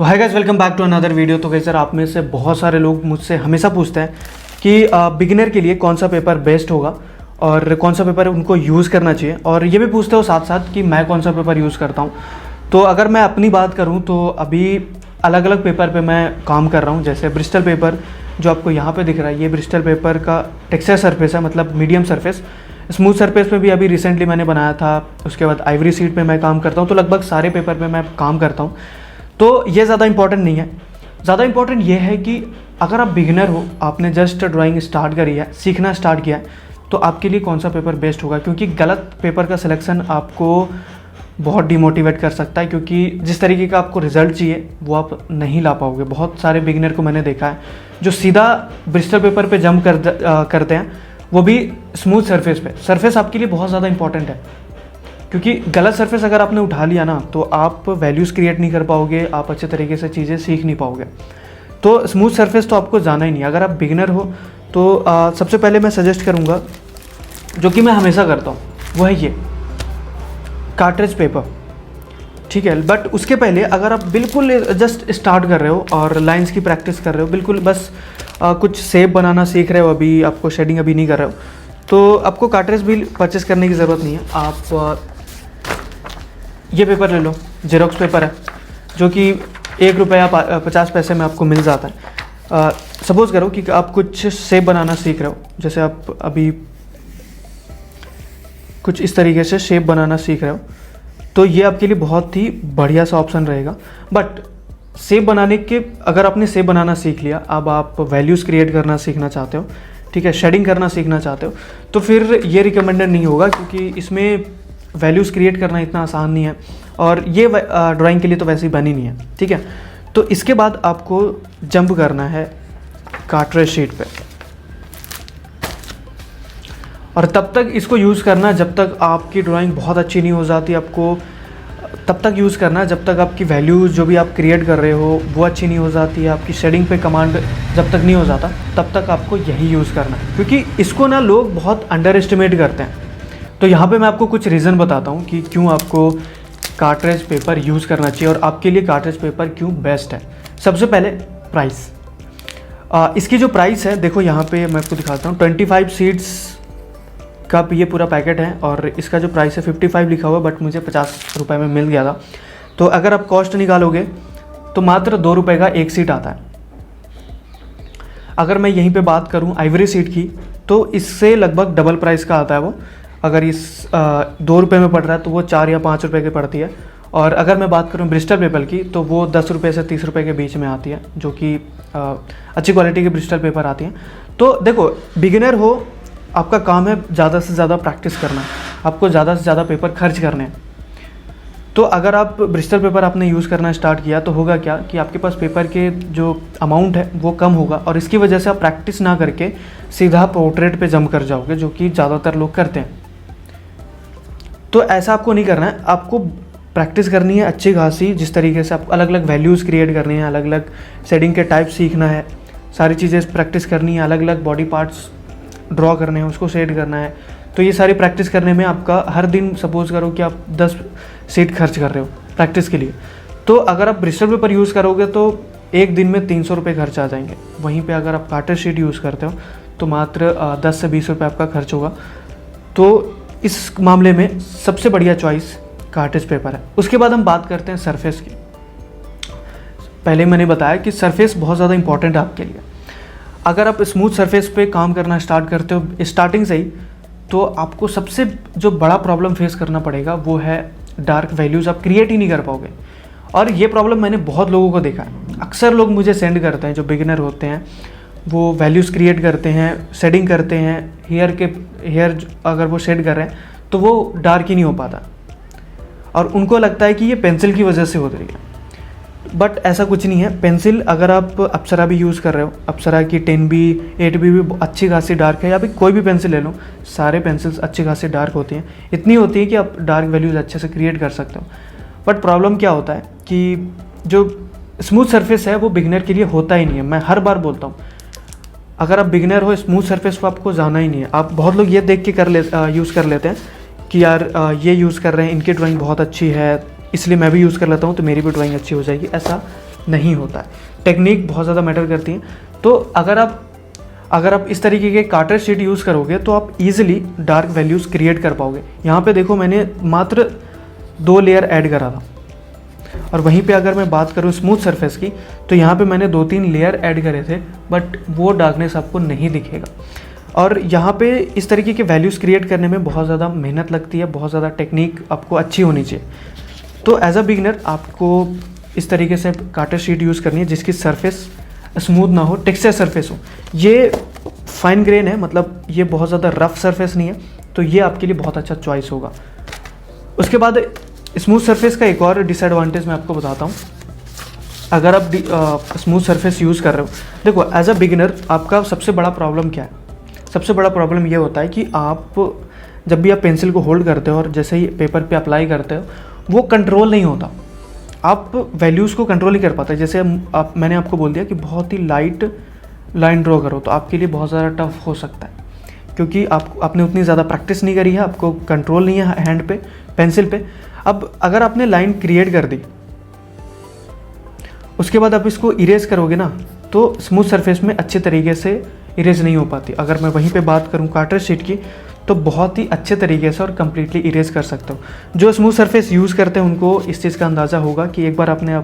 तो hi guys, welcome back to another video. तो guys sir, आप में से बहुत सारे लोग मुझसे हमेशा पूछते हैं कि बिगिनर के लिए कौन सा पेपर बेस्ट होगा और कौन सा पेपर उनको यूज़ करना चाहिए, और ये भी पूछते हो साथ साथ कि मैं कौन सा पेपर यूज़ करता हूँ। तो अगर मैं अपनी बात करूँ तो अभी अलग अलग पेपर पे मैं काम कर रहा हूँ। जैसे ब्रिस्टल पेपर जो आपको यहाँ पे दिख रहा है, ये ब्रिस्टल पेपर का टेक्सचर सरफेस है, मतलब मीडियम सरफेस। स्मूथ सरफेस पे भी अभी रिसेंटली मैंने बनाया था। उसके बाद आइवरी सीट पे मैं काम करता हूँ। तो लगभग सारे पेपर पे मैं काम करता हूँ। तो ये ज़्यादा इंपॉर्टेंट नहीं है। ज़्यादा इंपॉर्टेंट ये है कि अगर आप बिगिनर हो, आपने जस्ट ड्राइंग स्टार्ट करी है, सीखना स्टार्ट किया है, तो आपके लिए कौन सा पेपर बेस्ट होगा। क्योंकि गलत पेपर का सिलेक्शन आपको बहुत डिमोटिवेट कर सकता है, क्योंकि जिस तरीके का आपको रिजल्ट चाहिए वो आप नहीं ला पाओगे। बहुत सारे बिगिनर को मैंने देखा है जो सीधा ब्रिस्टल पेपर पे जंप करते हैं, वो भी स्मूथ सरफेस पे। सरफेस आपके लिए बहुत ज़्यादा इंपॉर्टेंट है, क्योंकि गलत सरफेस अगर आपने उठा लिया ना तो आप वैल्यूज़ क्रिएट नहीं कर पाओगे, आप अच्छे तरीके से चीज़ें सीख नहीं पाओगे। तो स्मूथ सरफेस तो आपको जाना ही नहीं। अगर आप बिगिनर हो तो सबसे पहले मैं सजेस्ट करूँगा, जो कि मैं हमेशा करता हूँ, वो है ये कार्ट्रिज पेपर। ठीक है, बट उसके पहले अगर आप बिल्कुल जस्ट स्टार्ट कर रहे हो और लाइंस की प्रैक्टिस कर रहे हो, बिल्कुल बस कुछ शेप बनाना सीख रहे हो, अभी आपको शेडिंग अभी नहीं कर रहे हो, तो आपको कार्ट्रिज भी परचेस करने की ज़रूरत नहीं है। आप ये पेपर ले लो, जेरोक्स पेपर है, जो कि 1 रुपया 50 पैसे में आपको मिल जाता है। सपोज़ करो कि आप कुछ शेप बनाना सीख रहे हो, जैसे आप अभी कुछ इस तरीके से शेप बनाना सीख रहे हो, तो ये आपके लिए बहुत ही बढ़िया सा ऑप्शन रहेगा। बट शेप बनाने के, अगर आपने शेप बनाना सीख लिया, अब आप वैल्यूज़ क्रिएट करना सीखना चाहते हो, ठीक है, शेडिंग करना सीखना चाहते हो, तो फिर ये रिकमेंडेड नहीं होगा, क्योंकि इसमें वैल्यूज़ क्रिएट करना इतना आसान नहीं है, और ये ड्राइंग के लिए तो वैसे ही बनी नहीं है। ठीक है, तो इसके बाद आपको जंप करना है कार्ट्रिज शीट पे, और तब तक इसको यूज़ करना जब तक आपकी ड्राइंग बहुत अच्छी नहीं हो जाती। आपको तब तक यूज़ करना जब तक आपकी वैल्यूज़ जो भी आप क्रिएट कर रहे हो वो अच्छी नहीं हो जाती है, आपकी शेडिंग पे कमांड जब तक नहीं हो जाता, तब तक आपको यही यूज़ करना है। क्योंकि इसको ना लोग बहुत अंडर एस्टिमेट करते हैं। तो यहाँ पे मैं आपको कुछ रीज़न बताता हूँ कि क्यों आपको कार्ट्रिज पेपर यूज़ करना चाहिए और आपके लिए कार्ट्रिज पेपर क्यों बेस्ट है। सबसे पहले प्राइस। इसकी जो प्राइस है, देखो यहाँ पे मैं आपको दिखाता हूँ। 25 सीड्स का ये पूरा पैकेट है, और इसका जो प्राइस है 55 लिखा हुआ, बट मुझे 50 रुपये में मिल गया था। तो अगर आप कॉस्ट निकालोगे तो मात्र 2 रुपये का एक सीट आता है। अगर मैं यहीं पे बात करूँ आइवरी सीट की, तो इससे लगभग डबल प्राइस का आता है वो। अगर इस 2 रुपये में पड़ रहा है तो वो 4 या 5 रुपये की पड़ती है। और अगर मैं बात करूँ ब्रिस्टल पेपर की, तो वो 10 रुपये से 30 रुपये के बीच में आती है, जो कि अच्छी क्वालिटी के ब्रिस्टल पेपर आती हैं। तो देखो, बिगिनर हो, आपका काम है ज़्यादा से ज़्यादा प्रैक्टिस करना, आपको ज़्यादा से ज़्यादा पेपर खर्च करने हैं। तो अगर आप ब्रिस्टल पेपर आपने यूज़ करना स्टार्ट किया, तो होगा क्या कि आपके पास पेपर के जो अमाउंट है वो कम होगा, और इसकी वजह से आप प्रैक्टिस ना करके सीधा पोर्ट्रेट पे जंप कर जाओगे, जो कि ज़्यादातर लोग करते हैं। तो ऐसा आपको नहीं करना है। आपको प्रैक्टिस करनी है अच्छी खासी, जिस तरीके से आपको अलग अलग वैल्यूज़ क्रिएट करनी है, अलग अलग शेडिंग के टाइप सीखना है, सारी चीज़ें प्रैक्टिस करनी है, अलग अलग बॉडी पार्ट्स ड्रॉ करने हैं, उसको शेड करना है। तो ये सारी प्रैक्टिस करने में आपका हर दिन, सपोज़ करो कि आप 10 सीट खर्च कर रहे हो प्रैक्टिस के लिए, तो अगर आप ब्रिस्टल पेपर यूज़ करोगे तो एक दिन में 300 रुपये खर्च आ जाएंगे। वहीं पे अगर आप कार्ट्रिज शीट यूज़ करते हो तो मात्र 10 से 20 रुपये आपका खर्च होगा। तो इस मामले में सबसे बढ़िया चॉइस कार्ट्रिज पेपर है। उसके बाद हम बात करते हैं सरफेस की। पहले मैंने बताया कि सरफेस बहुत ज़्यादा इंपॉर्टेंट है आपके लिए। अगर आप स्मूथ सरफेस पे काम करना स्टार्ट करते हो स्टार्टिंग से ही, तो आपको सबसे जो बड़ा प्रॉब्लम फेस करना पड़ेगा वो है डार्क वैल्यूज़ आप क्रिएट ही नहीं कर पाओगे। और ये प्रॉब्लम मैंने बहुत लोगों को देखा है। अक्सर लोग मुझे सेंड करते हैं, जो बिगिनर होते हैं, वो वैल्यूज़ क्रिएट करते हैं, शेडिंग करते हैं, हेयर अगर वो शेड कर रहे हैं तो वो डार्क ही नहीं हो पाता, और उनको लगता है कि ये पेंसिल की वजह से हो रही है। बट ऐसा कुछ नहीं है। पेंसिल, अगर आप अप्सरा भी यूज़ कर रहे हो, अप्सरा की 10B 8B भी अच्छी खासी डार्क है, या फिर कोई भी पेंसिल ले लो, सारे पेंसिल्स अच्छी खासी डार्क होती हैं। इतनी होती है कि आप डार्क वैल्यूज़ अच्छे से क्रिएट कर सकते हो। बट प्रॉब्लम क्या होता है कि जो स्मूथ सरफेस है वो बिगिनर के लिए होता ही नहीं है। मैं हर बार बोलता हूँ, अगर आप बिगिनर हो, स्मूथ सरफेस को आपको जाना ही नहीं है। आप बहुत लोग ये देख के यूज़ कर लेते हैं कि यार ये यूज़ कर रहे हैं, इनकी ड्राइंग बहुत अच्छी है, इसलिए मैं भी यूज़ कर लेता हूँ तो मेरी भी ड्राइंग अच्छी हो जाएगी। ऐसा नहीं होता है। टेक्निक बहुत ज़्यादा मैटर करती है। तो अगर आप इस तरीके के कार्ट्रिज शीट यूज़ करोगे तो आप इजीली डार्क वैल्यूज़ क्रिएट कर पाओगे। यहाँ पे देखो मैंने मात्र 2 लेयर ऐड करा था, और वहीं पे अगर मैं बात करूँ स्मूथ सरफेस की तो यहाँ पे मैंने 2-3 लेयर ऐड करे थे, बट वो डार्कनेस आपको नहीं दिखेगा। और यहाँ पे इस तरीके के वैल्यूज़ क्रिएट करने में बहुत ज़्यादा मेहनत लगती है, बहुत ज़्यादा टेक्निक आपको अच्छी होनी चाहिए। तो एज अ बिगिनर आपको इस तरीके से कार्ट्रिज शीट यूज़ करनी है जिसकी सरफेस स्मूथ ना हो, टेक्सचर सरफेस हो। ये फाइन ग्रेन है, मतलब ये बहुत ज़्यादा रफ सरफेस नहीं है, तो ये आपके लिए बहुत अच्छा चॉइस होगा। उसके बाद स्मूथ सरफेस का एक और डिसएडवांटेज मैं आपको बताता हूँ। अगर आप स्मूथ सरफेस यूज़ कर रहे हो, देखो एज अ बिगिनर आपका सबसे बड़ा प्रॉब्लम क्या है? सबसे बड़ा प्रॉब्लम ये होता है कि आप जब भी आप पेंसिल को होल्ड करते हो और जैसे ही पेपर पे अप्लाई करते हो, वो कंट्रोल नहीं होता, आप वैल्यूज़ को कंट्रोल नहीं कर पाते। जैसे मैंने आपको बोल दिया कि बहुत ही लाइट लाइन ड्रॉ करो, तो आपके लिए बहुत ज़्यादा टफ हो सकता है, क्योंकि आपने उतनी ज़्यादा प्रैक्टिस नहीं करी है, आपको कंट्रोल नहीं है हैंड पे, पेंसिल पे। अब अगर आपने लाइन क्रिएट कर दी, उसके बाद आप इसको इरेज करोगे ना, तो स्मूथ सरफेस में अच्छे तरीके से इरेज नहीं हो पाती। अगर मैं वहीं पे बात करूँ कार्ट्रिज शीट की, तो बहुत ही अच्छे तरीके से और कम्प्लीटली इरेज कर सकते हो। जो स्मूथ सरफेस यूज़ करते हैं उनको इस चीज़ का अंदाज़ा होगा कि एक बार आपने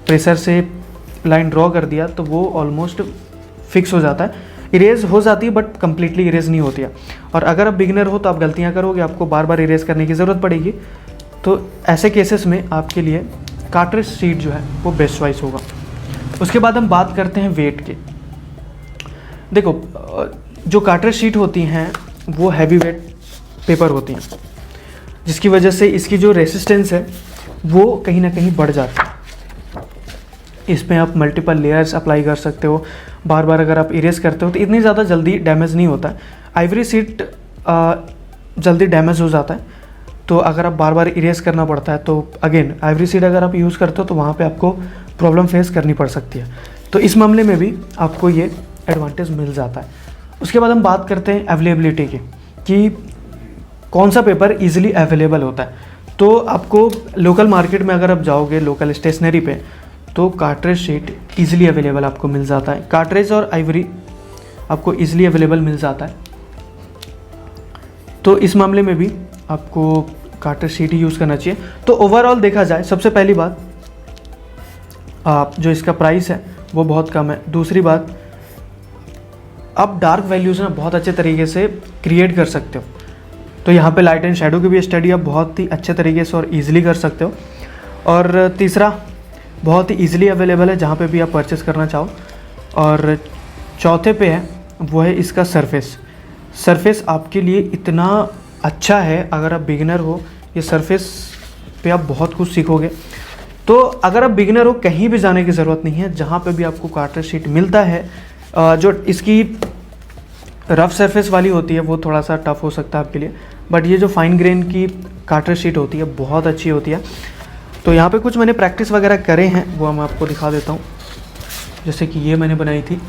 प्रेशर से लाइन ड्रॉ कर दिया तो वो ऑलमोस्ट फिक्स हो जाता है, इरेज हो जाती है बट कम्प्लीटली इरेज नहीं होती है। और अगर आप बिगिनर हो तो आप गलतियाँ करोगे, आपको बार बार इरेज करने की ज़रूरत पड़ेगी। तो ऐसे केसेस में आपके लिए कार्ट्रिज शीट जो है वो बेस्ट चॉइस होगा। उसके बाद हम बात करते हैं वेट की। देखो जो कार्ट्रिज शीट होती हैं वो हैवी वेट पेपर होती हैं, जिसकी वजह से इसकी जो रेसिस्टेंस है वो कहीं ना कहीं बढ़ जाती है। इसमें आप मल्टीपल लेयर्स अप्लाई कर सकते हो, बार बार अगर आप इरेज करते हो तो इतनी ज़्यादा जल्दी डैमेज नहीं होता है। आइवरी शीट जल्दी डैमेज हो जाता है, तो अगर आप बार बार इरेज करना पड़ता है तो अगेन आइवरी शीट अगर आप यूज़ करते हो तो वहाँ पे आपको प्रॉब्लम फेस करनी पड़ सकती है। तो इस मामले में भी आपको ये एडवांटेज मिल जाता है। उसके बाद हम बात करते हैं अवेलेबिलिटी की, कि कौन सा पेपर इजीली अवेलेबल होता है। तो आपको लोकल मार्केट में अगर आप जाओगे लोकल स्टेशनरी पे, तो कार्ट्रिज शीट इजीली अवेलेबल आपको मिल जाता है। कार्ट्रिज और आइवरी आपको इजीली अवेलेबल मिल जाता है, तो इस मामले में भी आपको कार्ट्रिज शीट ही यूज़ करना चाहिए। तो ओवरऑल देखा जाए, सबसे पहली बात जो इसका प्राइस है वो बहुत कम है। दूसरी बात, आप डार्क वैल्यूज़ ना बहुत अच्छे तरीके से क्रिएट कर सकते हो। तो यहाँ पे लाइट एंड शेडो की भी स्टडी आप बहुत ही अच्छे तरीके से और इजीली कर सकते हो। और तीसरा, बहुत ही इजीली अवेलेबल है जहाँ पे भी आप परचेस करना चाहो। और चौथे पे है वो है इसका सरफेस आपके लिए इतना अच्छा है, अगर आप बिगिनर हो ये सरफेस पे आप बहुत कुछ सीखोगे। तो अगर आप बिगिनर हो, कहीं भी जाने की ज़रूरत नहीं है, जहाँ पे भी आपको कार्ट्रिज शीट मिलता है। जो इसकी रफ सरफेस वाली होती है वो थोड़ा सा टफ हो सकता है आपके लिए, बट ये जो फाइन ग्रेन की कार्ट्रिज शीट होती है बहुत अच्छी होती है। तो यहाँ पे कुछ मैंने प्रैक्टिस वगैरह करे हैं, वो मैं आपको दिखा देता हूँ। जैसे कि ये मैंने बनाई थी,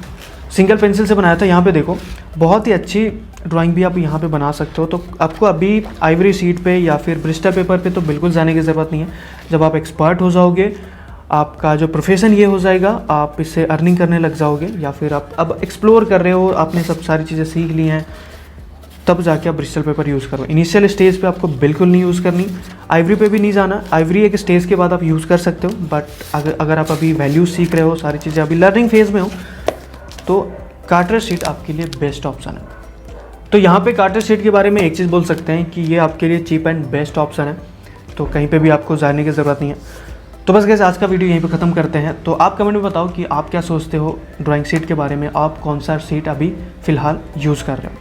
सिंगल पेंसिल से बनाया था। यहाँ पे देखो, बहुत ही अच्छी ड्राइंग भी आप यहाँ पे बना सकते हो। तो आपको अभी आइवरी शीट पे या फिर ब्रिस्टल पेपर पे तो बिल्कुल जाने की ज़रूरत नहीं है। जब आप एक्सपर्ट हो जाओगे, आपका जो प्रोफेशन ये हो जाएगा, आप इससे अर्निंग करने लग जाओगे, या फिर आप अब एक्सप्लोर कर रहे हो, आपने सब सारी चीज़ें सीख ली हैं, तब जाके आप ब्रिस्टल पेपर यूज़ करो। इनिशियल स्टेज पे आपको बिल्कुल नहीं यूज़ करनी, आइवरी पे भी नहीं जाना। आइवरी एक स्टेज के बाद आप यूज़ कर सकते हो, बट अगर आप अभी वैल्यूज सीख रहे हो, सारी चीज़ें अभी लर्निंग फेज़ में हो, तो कार्ट्रिज शीट आपके लिए बेस्ट ऑप्शन है। तो यहाँ पे कार्ट्रिज शीट के बारे में एक चीज़ बोल सकते हैं कि ये आपके लिए चीप एंड बेस्ट ऑप्शन है, तो कहीं पे भी आपको जाने की ज़रूरत नहीं है। तो बस गाइस, आज का वीडियो यहीं पे ख़त्म करते हैं। तो आप कमेंट में बताओ कि आप क्या सोचते हो ड्राइंग शीट के बारे में, आप कौन सा शीट अभी फ़िलहाल यूज़ कर रहे हो।